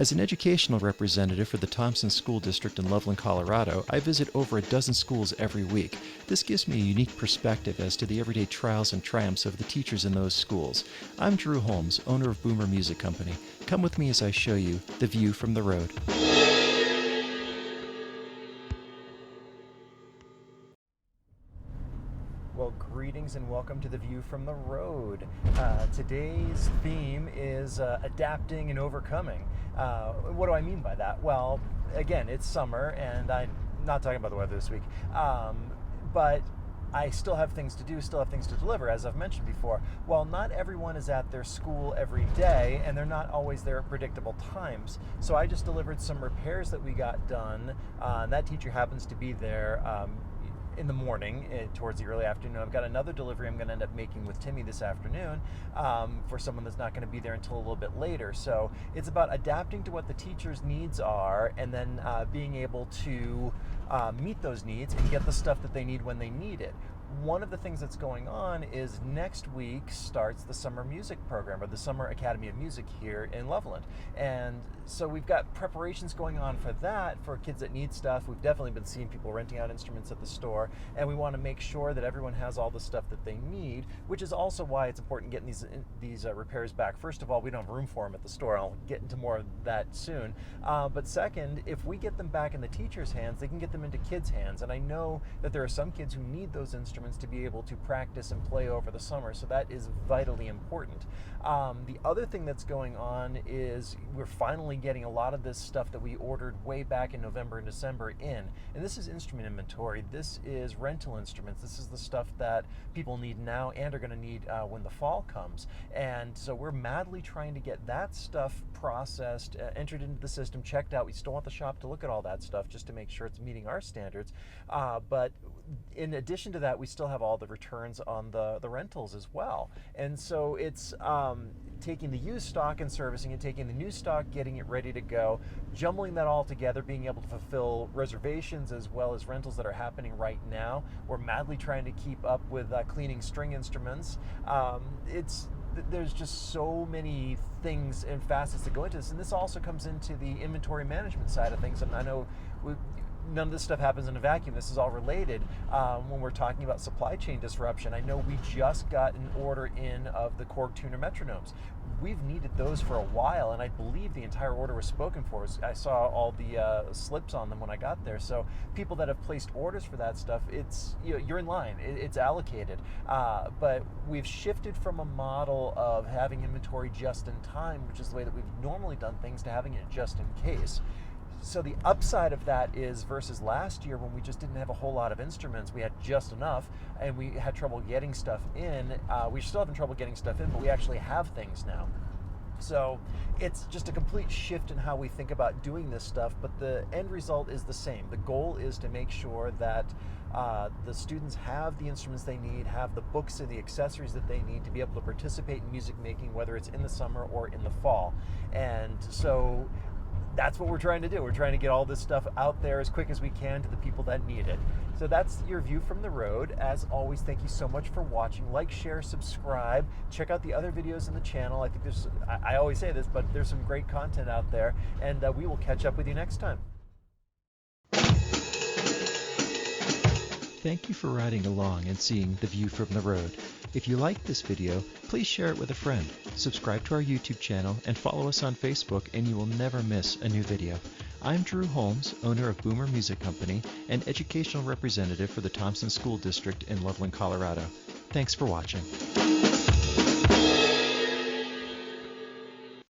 As an educational representative for the Thompson School District in Loveland, Colorado, I visit over a dozen schools every week. This gives me a unique perspective as to the everyday trials and triumphs of the teachers in those schools. I'm Drew Holmes, owner of Boomer Music Company. Come with me as I show you the view from the road. Well, greetings and welcome to the View from the Road. Today's theme is adapting and overcoming. What do I mean by that? Well, again, it's summer, and I'm not talking about the weather this week, but I still have things to do, still have things to deliver, as I've mentioned before. Well, not everyone is at their school every day, and they're not always there at predictable times. So I just delivered some repairs that we got done, and that teacher happens to be there in the morning, towards the early afternoon. I've got another delivery I'm going to end up making with Timmy this afternoon for someone that's not going to be there until a little bit later. So it's about adapting to what the teacher's needs are, and then being able to meet those needs and get the stuff that they need when they need it. One of the things that's going on is next week starts the summer music program, or the Summer Academy of Music here in Loveland. And so we've got preparations going on for that, for kids that need stuff. We've definitely been seeing people renting out instruments at the store, and we want to make sure that everyone has all the stuff that they need, which is also why it's important getting these repairs back. First of all, we don't have room for them at the store. I'll get into more of that soon. But second, if we get them back in the teacher's hands, they can get them into kids' hands. And I know that there are some kids who need those instruments to be able to practice and play over the summer, so that is vitally important. The other thing that's going on is we're finally getting a lot of this stuff that we ordered way back in November and December in, and this is instrument inventory. This is rental instruments. This is the stuff that people need now and are going to need when the fall comes. And so we're madly trying to get that stuff processed, entered into the system, checked out. We still want the shop to look at all that stuff just to make sure it's meeting our standards. But in addition to that, we still have all the returns on the rentals as well. And so it's taking the used stock and servicing it, taking the new stock, getting it ready to go, jumbling that all together, being able to fulfill reservations as well as rentals that are happening right now. We're madly trying to keep up with cleaning string instruments. There's just so many things and facets that go into this, and this also comes into the inventory management side of things. And I know none of this stuff happens in a vacuum. This is all related. When we're talking about supply chain disruption, I know we just got an order in of the Korg tuner metronomes. We've needed those for a while, and I believe the entire order was spoken for. I saw all the slips on them when I got there. So people that have placed orders for that stuff, you're in line. It's allocated. But we've shifted from a model of having inventory just in time, which is the way that we've normally done things, to having it just in case. So the upside of that is, versus last year when we just didn't have a whole lot of instruments, we had just enough, and we had trouble getting stuff in. We're still having trouble getting stuff in, but we actually have things now. So it's just a complete shift in how we think about doing this stuff, but the end result is the same. The goal is to make sure that the students have the instruments they need, have the books and the accessories that they need to be able to participate in music making, whether it's in the summer or in the fall. And so that's what we're trying to do. We're trying to get all this stuff out there as quick as we can to the people that need it. So that's your view from the road. As always, thank you so much for watching. Like, share, subscribe. Check out the other videos in the channel. I think I always say this, but there's some great content out there, and we will catch up with you next time. Thank you for riding along and seeing the view from the road. If you liked this video, please share it with a friend. Subscribe to our YouTube channel and follow us on Facebook, and you will never miss a new video. I'm Drew Holmes, owner of Boomer Music Company and educational representative for the Thompson School District in Loveland, Colorado. Thanks for watching.